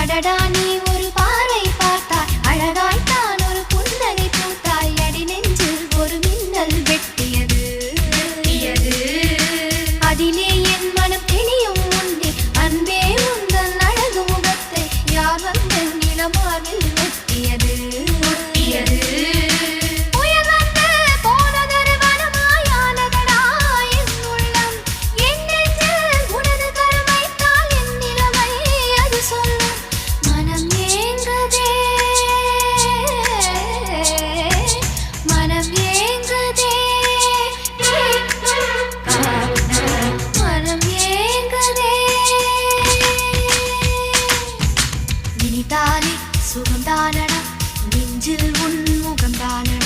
அடடா நீ ஒரு பார்வை பார்த்தாய் அழகாய் தான் ஒரு புன்னகை பூத்தாய் அடி நெஞ்சில் ஒரு மின்னல் வெட்டியது அதிலே என் மனம் தெளியும் முன்னே அன்பே உந்தன் அழகு முகத்தை யார் வந்து நிலமாவில் ஒட்டியது சுகம்தானடா நெஞ்சில் உன் முகம்தானடா